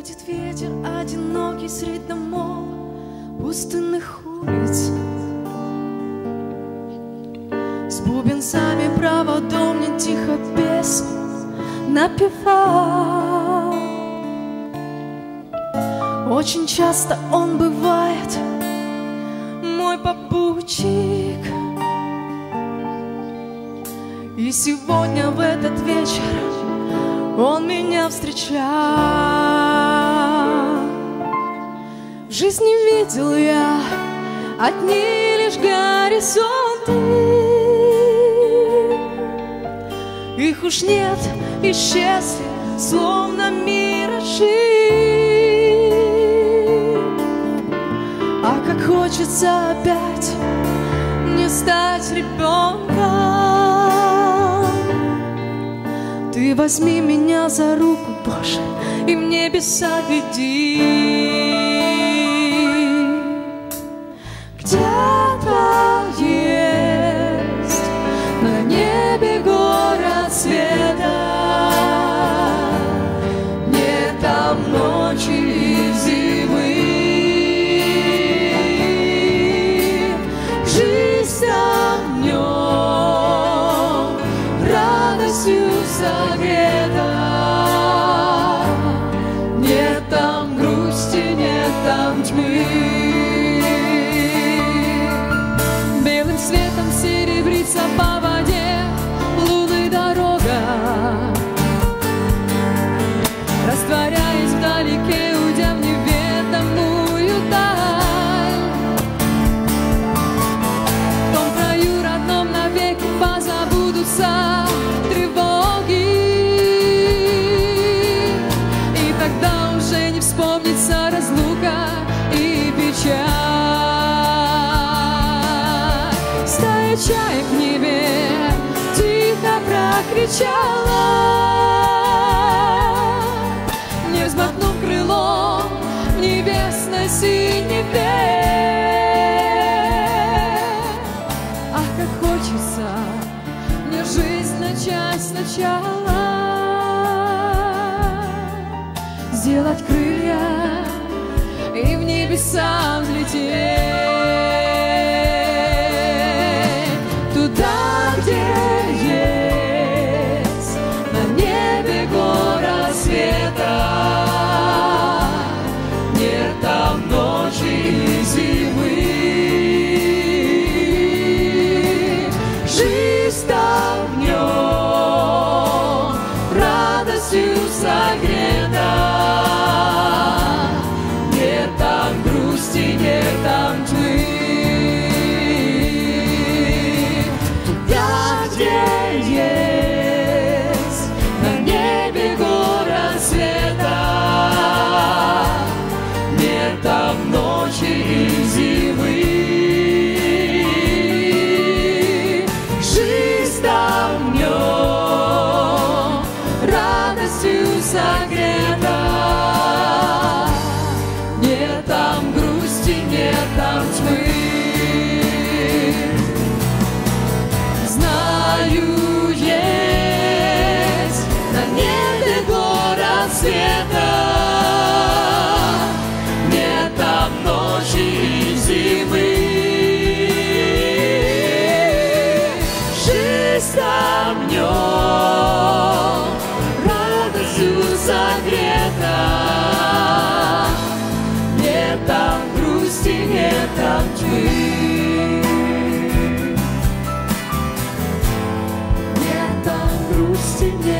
Ходит ветер одинокий средь домов, пустынных улиц. С бубенцами проводом мне тихо песню напевал. Очень часто он бывает мой попутчик. И сегодня в этот вечер он меня встречал. В жизни видел я одни лишь горизонты. Их уж нет, исчезли, словно миражи. А как хочется опять мне стать ребенком. Ты возьми меня за руку, Боже, и в небеса веди. Где-то есть на небе город света. Нет там ночи и зимы. Жизнь там днем радостью согрета. Нет там грусти, нет там тьмы. Белым светом серебрится по воде лунной дорога, растворяясь вдалеке, уйдя в неведомую даль. В том краю родном навеки позабудутся тревоги, и тогда уже не вспомнится разлука и печаль. Стая чаек в небе тихо прокричала, не взмахнув крылом в небесной синеве. Ах, как хочется мне жизнь начать сначала, сделать крылья и в небеса взлететь. Туда, где есть на небе город света. Нет там ночи и зимы. Жизнь там днем радостью согрета. Нет там грусти, нет там тьмы. Туда, где есть на небе город света. Нет там ночи и зимы. Жизнь там днем радостью согрета. Нет там грусти, нет там тьмы. Знаю, есть на небе город света. Нет там ночи и зимы. Жизнь там днем радостью согрета. Нет там грусти, нет там тьмы. Нет там грусти, нет